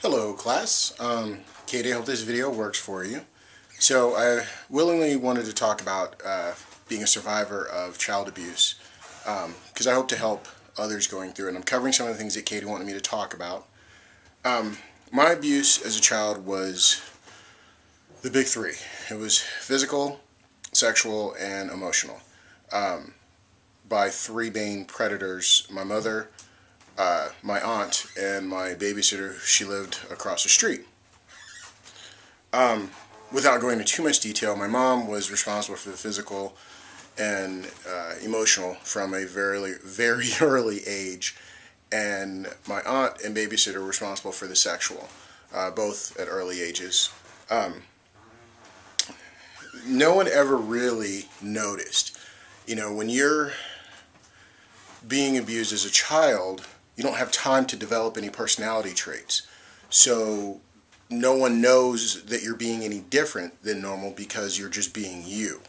Hello class, Katie, I hope this video works for you. So I willingly wanted to talk about being a survivor of child abuse because I hope to help others going through it. And I'm covering some of the things that Katie wanted me to talk about. My abuse as a child was the big three. It was physical, sexual, and emotional by three main predators: my mother, my aunt, and my babysitter. She lived across the street. Without going into too much detail, my mom was responsible for the physical and emotional from a very, very early age, and my aunt and babysitter were responsible for the sexual, both at early ages. No one ever really noticed. You know, when you're being abused as a child, you don't have time to develop any personality traits. So no one knows that you're being any different than normal because you're just being you.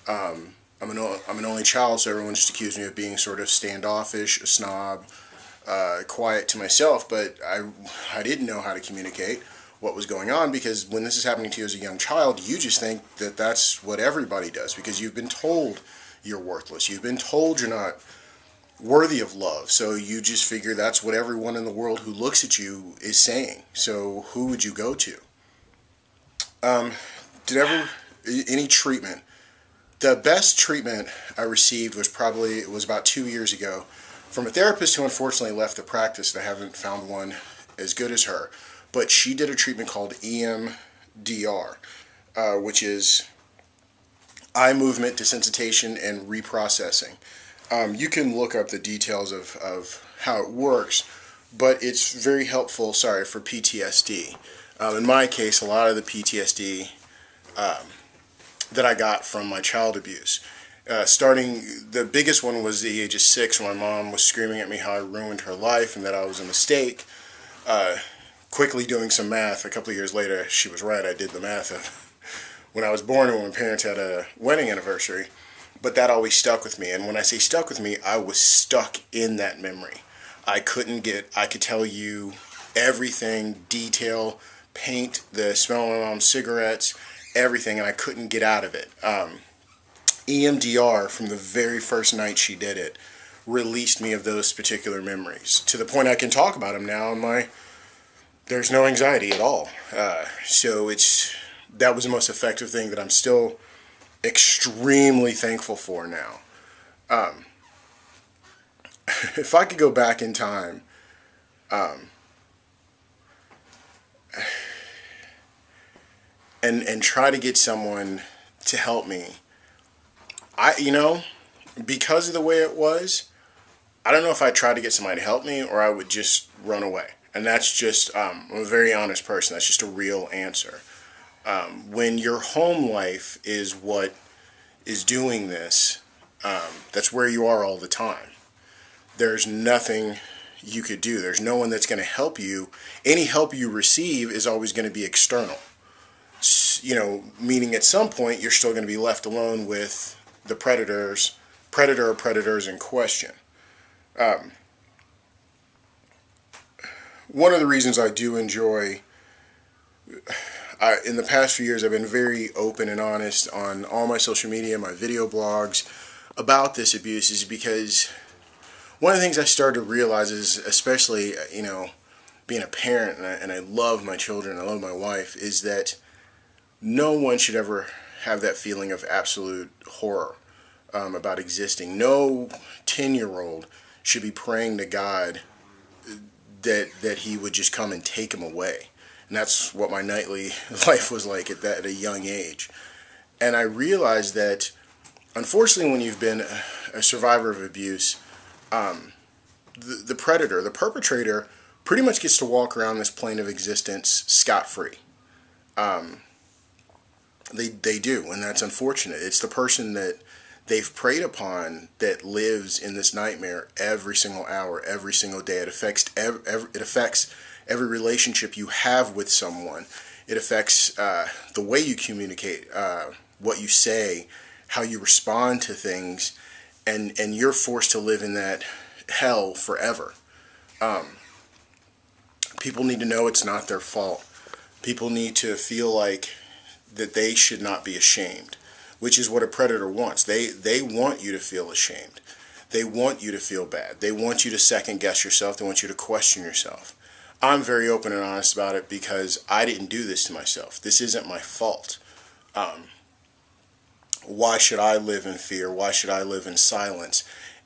I'm an only child, so everyone just accused me of being sort of standoffish, a snob, quiet to myself, but I didn't know how to communicate what was going on, because when this is happening to you as a young child, you just think that that's what everybody does because you've been told you're worthless. You've been told you're not worthy of love, so you just figure that's what everyone in the world who looks at you is saying. So who would you go to? Any treatment? The best treatment I received was about 2 years ago from a therapist who unfortunately left the practice, and I haven't found one as good as her. But she did a treatment called EMDR, which is eye movement desensitization and reprocessing. You can look up the details of how it works, but it's very helpful, for PTSD. In my case, a lot of the PTSD that I got from my child abuse. The biggest one was the age of 6, when my mom was screaming at me how I ruined her life and that I was a mistake. Quickly doing some math, a couple of years later, she was right. I did the math of when I was born and when my parents had a wedding anniversary. But that always stuck with me. And when I say stuck with me, I was stuck in that memory. I could tell you everything, detail, paint, the smell of my mom's cigarettes, everything, and I couldn't get out of it. EMDR, from the very first night she did it, released me of those particular memories, to the point I can talk about them now, and there's no anxiety at all. So that was the most effective thing that I'm still extremely thankful for now. If I could go back in time, and try to get someone to help me, because of the way it was, I don't know if I'd try to get somebody to help me or I would just run away. And that's just, I'm a very honest person. That's just a real answer. When your home life is what is doing this, that's where you are all the time. There's nothing you could do. There's no one that's going to help you. Any help you receive is always going to be external. Meaning at some point you're still going to be left alone with the predator or predators in question. One of the reasons I do enjoy, in the past few years, I've been very open and honest on all my social media, my video blogs, about this abuse, is because one of the things I started to realize is, especially, being a parent, and I love my children, I love my wife, is that no one should ever have that feeling of absolute horror about existing. No 10-year-old should be praying to God that he would just come and take him away. And that's what my nightly life was like at a young age. And I realized that, unfortunately, when you've been a survivor of abuse, the predator, the perpetrator, pretty much gets to walk around this plane of existence scot-free. They do, and that's unfortunate. It's the person that they've preyed upon that lives in this nightmare every single hour, every single day. It affects every relationship you have with someone. It affects the way you communicate, what you say, how you respond to things, and you're forced to live in that hell forever. People need to know it's not their fault. People need to feel like that they should not be ashamed, which is what a predator wants. They want you to feel ashamed. They want you to feel bad. They want you to second guess yourself. They want you to question yourself. I'm very open and honest about it because I didn't do this to myself. This isn't my fault. Why should I live in fear? Why should I live in silence?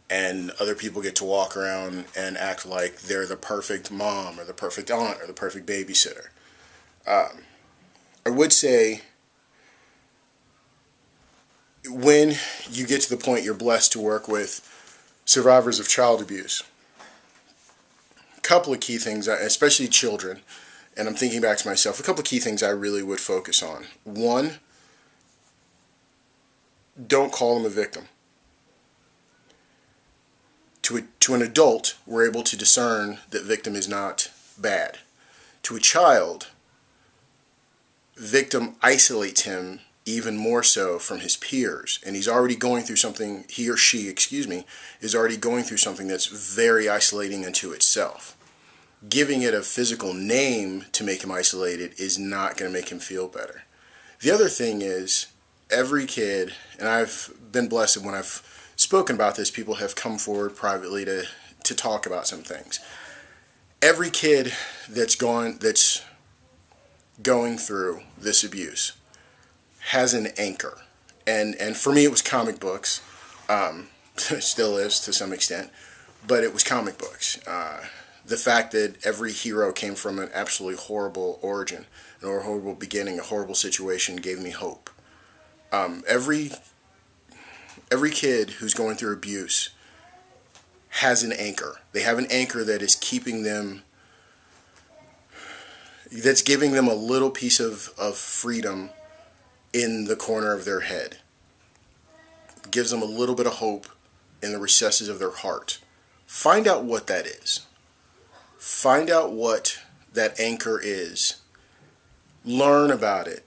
And other people get to walk around and act like they're the perfect mom or the perfect aunt or the perfect babysitter. I would say when you get to the point you're blessed to work with survivors of child abuse, a couple of key things, especially children, and I'm thinking back to myself, a couple of key things I really would focus on. One, don't call them a victim. To an adult, we're able to discern that victim is not bad. To a child, victim isolates him even more so from his peers, and he's already going through something, he or she, is already going through something that's very isolating unto itself. Giving it a physical name to make him isolated is not going to make him feel better. The other thing is, every kid, and I've been blessed when I've spoken about this, people have come forward privately to talk about some things. Every kid that's going through this abuse has an anchor, and for me it was comic books. Still is to some extent, but it was comic books. The fact that every hero came from an absolutely horrible origin, a horrible beginning, a horrible situation gave me hope. Every kid who's going through abuse has an anchor. They have an anchor that is keeping them, that's giving them a little piece of freedom in the corner of their head. It gives them a little bit of hope in the recesses of their heart. Find out what that is. Find out what that anchor is. Learn about it.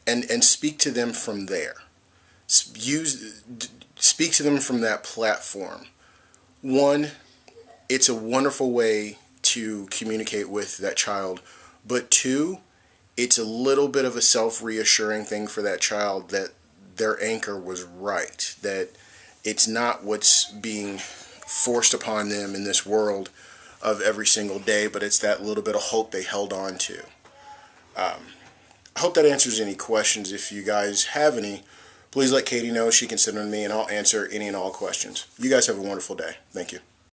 And speak to them from there. Speak to them from that platform. One, it's a wonderful way to communicate with that child, but two, it's a little bit of a self-reassuring thing for that child that their anchor was right, that it's not what's being forced upon them in this world of every single day, but it's that little bit of hope they held on to. I hope that answers any questions. If you guys have any, please let Katie know. She can send them to me, and I'll answer any and all questions. You guys have a wonderful day. Thank you.